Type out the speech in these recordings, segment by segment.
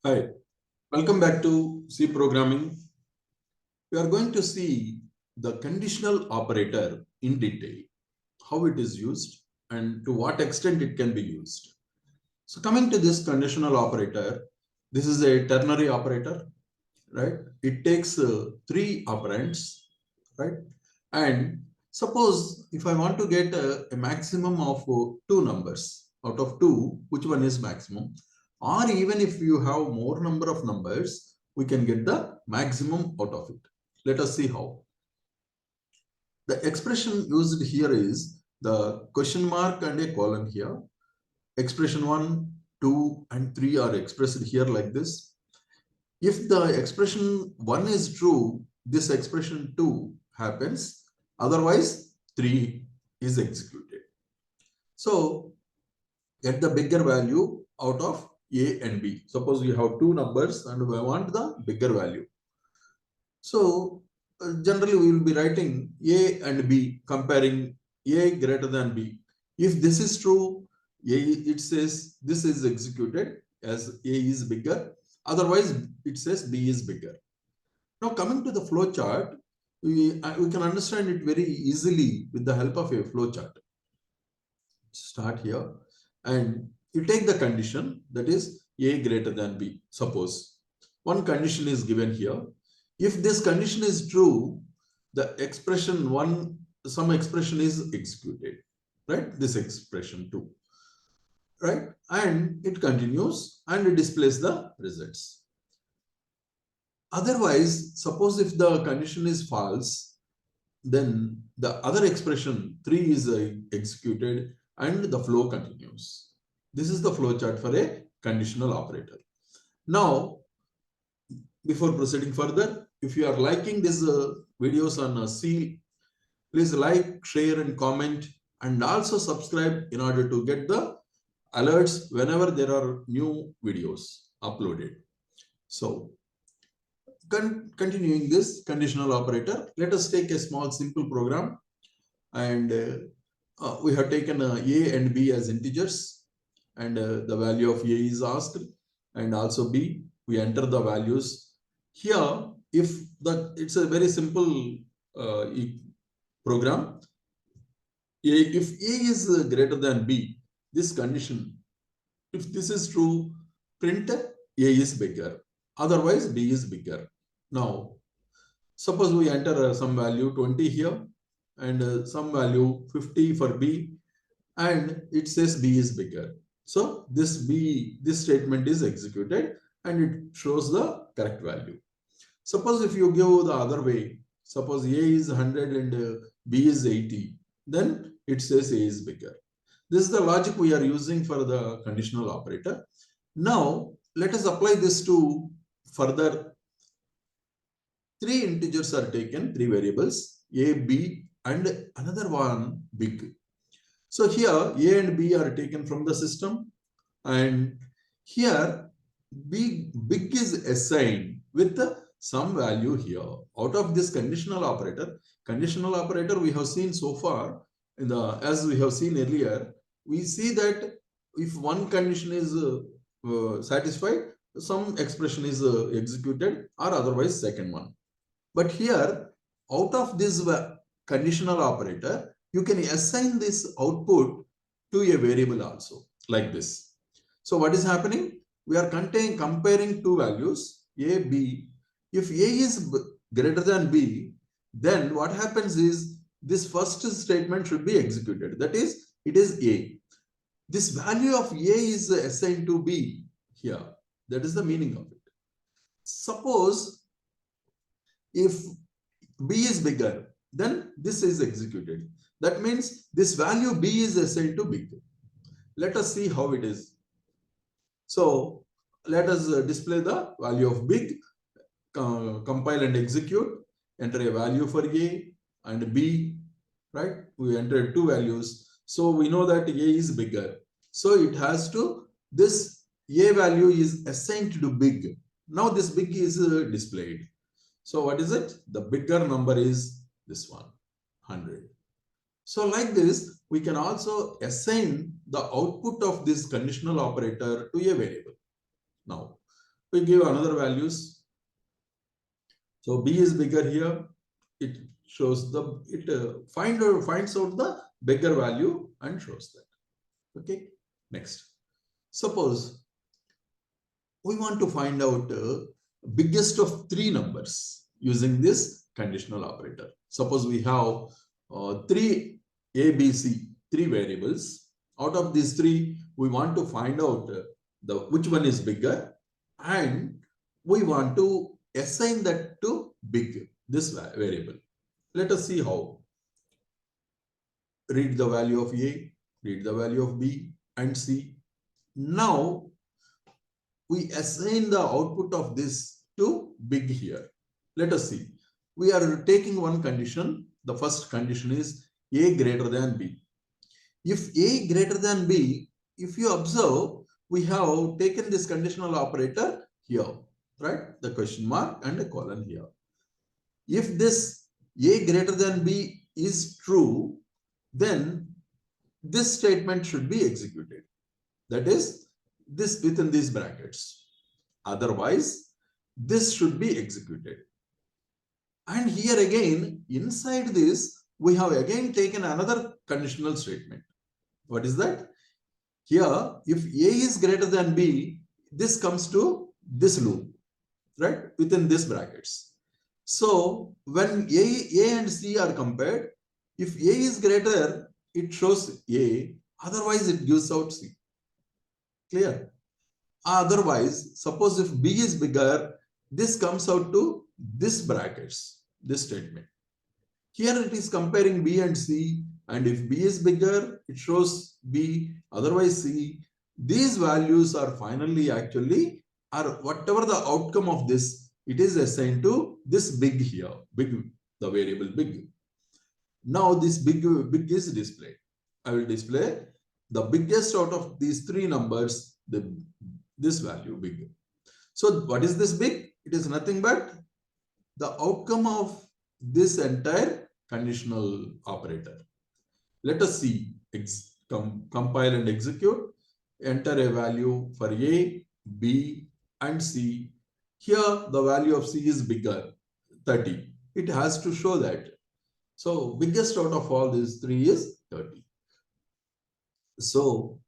Hi, welcome back to C programming. We are going to see the conditional operator in detail, how it is used and to what extent it can be used. So coming to this conditional operator, this is a ternary operator, right? It takes three operands, right? And suppose if I want to get a maximum of two numbers out of two, which one is maximum? Or even if you have more number of numbers, we can get the maximum out of it. Let us see how. The expression used here is the question mark and a colon here. Expression 1, 2, and 3 are expressed here like this. If the expression 1 is true, this expression 2 happens. Otherwise, 3 is executed. So, get the bigger value out of A and B. Suppose we have two numbers and we want the bigger value. So, generally we will be writing A and B, comparing A greater than B. If this is true, it says this is executed as A is bigger. Otherwise, it says B is bigger. Now, coming to the flow chart, we can understand it very easily with the help of a flow chart. Start here and you take the condition, that is A greater than B. Suppose one condition is given here. If this condition is true, the expression 1, some expression is executed, right? This expression 2, right? And it continues and it displays the results. Otherwise, suppose if the condition is false, then the other expression 3 is executed and the flow continues. This is the flow chart for a conditional operator. Now, before proceeding further, if you are liking these videos on C, please like, share and comment, and also subscribe in order to get the alerts whenever there are new videos uploaded. So, continuing this conditional operator, let us take a small simple program, and we have taken A and B as integers, and the value of A is asked, and also B, we enter the values. Here, it's a very simple program. If A is greater than B, this condition, if this is true, print A is bigger. Otherwise, B is bigger. Now, suppose we enter some value 20 here and some value 50 for B, and it says B is bigger. So this statement is executed and it shows the correct value. Suppose if you give the other way, suppose A is 100 and B is 80, then it says A is bigger. This is the logic we are using for the conditional operator. Now, let us apply this to further. Three integers are taken, three variables, A, B, and another one, big. So here, A and B are taken from the system, and here, big is assigned with some value here. Out of this conditional operator we have seen so far, as we have seen earlier, we see that if one condition is satisfied, some expression is executed, or otherwise second one. But here, out of this conditional operator, you can assign this output to a variable also, like this. So what is happening? We are comparing two values, A, B. If A is greater than B, then what happens is this first statement should be executed. That is, it is A. This value of A is assigned to B here. That is the meaning of it. Suppose if B is bigger, then this is executed. That means this value B is assigned to big. Let us see how it is. So let us display the value of big, compile and execute, enter a value for A and B, right? We entered two values. So we know that A is bigger. So it has to, this A value is assigned to big. Now this big is displayed. So what is it? The bigger number is this one, 100. So like this, we can also assign the output of this conditional operator to a variable. Now, we give another values. So B is bigger here. It shows finds out the bigger value and shows that. Okay. Next, suppose we want to find out biggest of three numbers using this conditional operator. Suppose we have three A, B, C, three variables. Out of these three, we want to find out which one is bigger, and we want to assign that to this variable. Let us see how. Read the value of A, read the value of B and C. Now we assign the output of this to big here. Let us see. We are taking one condition. The first condition is A greater than B. If A greater than B, if you observe, we have taken this conditional operator here, right? The question mark and a colon here. If this A greater than B is true, then this statement should be executed. That is, this within these brackets. Otherwise, this should be executed. And here again, inside this, we have again taken another conditional statement. What is that? Here, if A is greater than B, this comes to this loop, right? Within this brackets. So when A and C are compared, if A is greater, it shows A, otherwise it gives out C. Clear? Otherwise, suppose if B is bigger, this comes out to this brackets, this statement. Here it is comparing B and C, and if B is bigger, it shows B, otherwise C. These values are finally actually, or whatever the outcome of this, it is assigned to this big here, big, the variable big. Now this big is displayed. I will display the biggest out of these three numbers, this value big. So what is this big? It is nothing but the outcome of this entire conditional operator. Let us see, compile and execute, enter a value for A, B and C. Here the value of C is bigger, 30. It has to show that. So biggest out of all these three is 30. So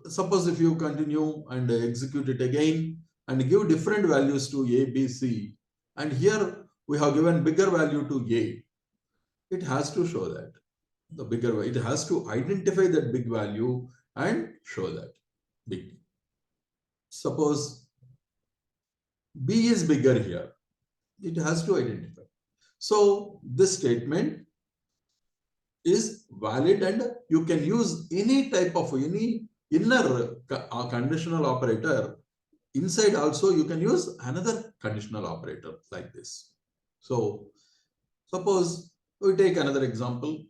suppose if you continue and execute it again and give different values to A, B, C, and here we have given bigger value to A, it has to show that. The bigger, it has to identify that big value and show that big. Suppose B is bigger here, it has to identify. So this statement is valid, and you can use any type of any inner conditional operator. Inside also you can use another conditional operator like this. So suppose we take another example.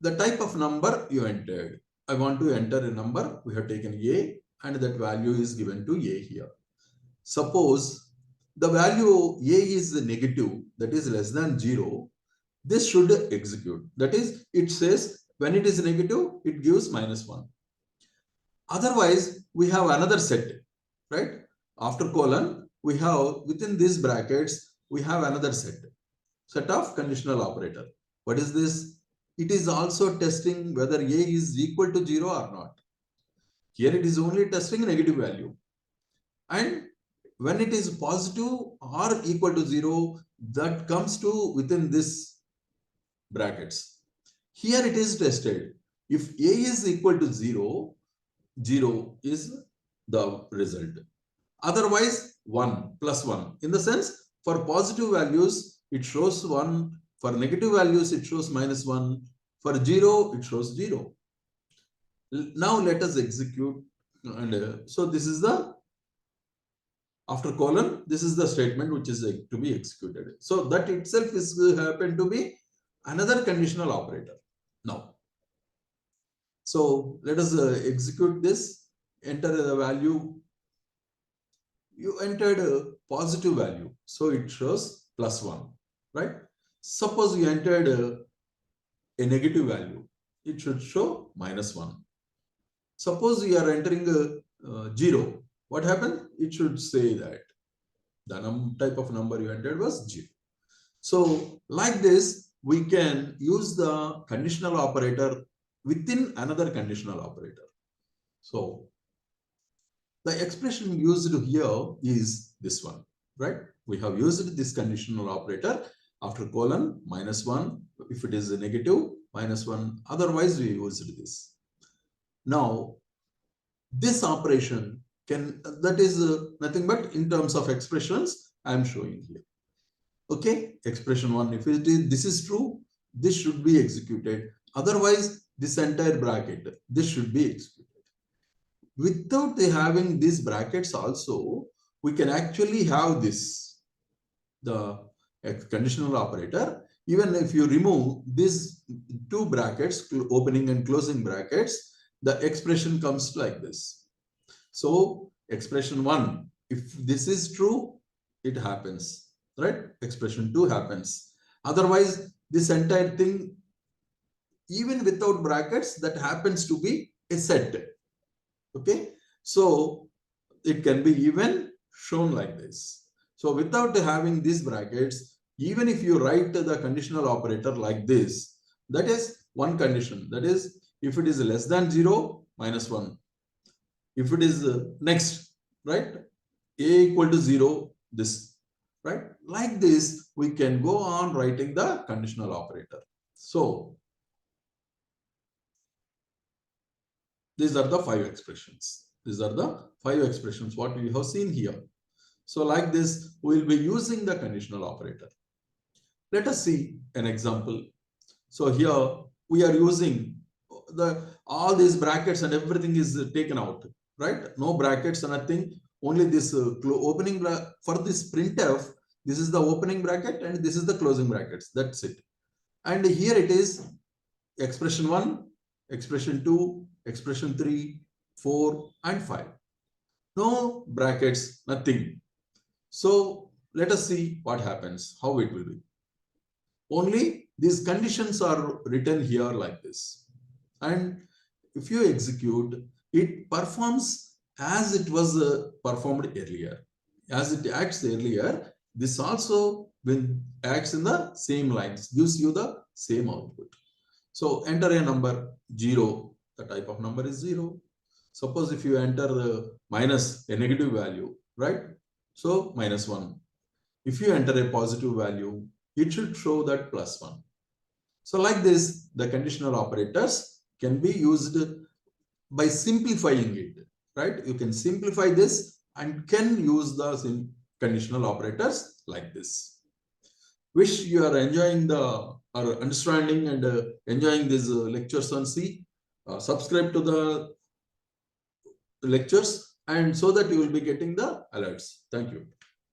The type of number you entered. I want to enter a number. We have taken A and that value is given to A here. Suppose the value A is negative, that is less than 0. This should execute. That is, it says when it is negative, it gives -1. Otherwise, we have another set, right? After colon, we have within these brackets, we have another set of conditional operator. What is this? It is also testing whether A is equal to 0 or not. Here it is only testing negative value. And when it is positive or equal to 0, that comes to within this brackets. Here it is tested. If A is equal to 0, 0 is the result. Otherwise, 1 plus 1. In the sense, for positive values, it shows 1. For negative values, it shows -1. For 0, it shows 0. Now let us execute. And so this is the, after colon, this is the statement which is to be executed. So that itself is happen to be another conditional operator. Now, so let us execute this. Enter the value. You entered a positive value, so it shows +1, right? Suppose you entered a negative value, it should show -1. Suppose you are entering a 0, what happened? It should say that the type of number you entered was 0. So like this, we can use the conditional operator within another conditional operator. So the expression used here is this one, right? We have used this conditional operator after colon -1. If it is a negative, -1. Otherwise, we used this. Now, this operation can, that is nothing but in terms of expressions I am showing here. Okay, expression 1, if it is, this is true, this should be executed. Otherwise, this entire bracket, this should be executed. Without having these brackets also, we can actually have this, the conditional operator. Even if you remove these two brackets, opening and closing brackets, the expression comes like this. So expression 1, if this is true, it happens, right? Expression 2 happens. Otherwise, this entire thing, even without brackets, that happens to be a set. Okay, so it can be even shown like this. So without having these brackets, even if you write the conditional operator like this, that is one condition. That is, if it is less than 0, -1. If it is next, right, a equal to 0, this, right? Like this, we can go on writing the conditional operator. So these are the 5 expressions. These are the 5 expressions what we have seen here. So like this, we will be using the conditional operator. Let us see an example. So here we are using all these brackets and everything is taken out, right? No brackets or nothing. Only this opening for this printf. This is the opening bracket and this is the closing brackets. That's it. And here it is expression 1, expression 2, expression 3, 4, and 5. No brackets, nothing. So let us see what happens, how it will be. Only these conditions are written here like this. And if you execute, it performs as it was performed earlier. As it acts earlier, this also acts in the same lines, gives you the same output. So enter a number 0, the type of number is 0. Suppose if you enter minus a negative value, right? So -1. If you enter a positive value, it should show that +1. So like this, the conditional operators can be used by simplifying it, right? You can simplify this and can use the conditional operators like this. Wish you are enjoying or understanding and enjoying these lectures on C. Subscribe to the lectures and so that you will be getting the alerts. Thank you.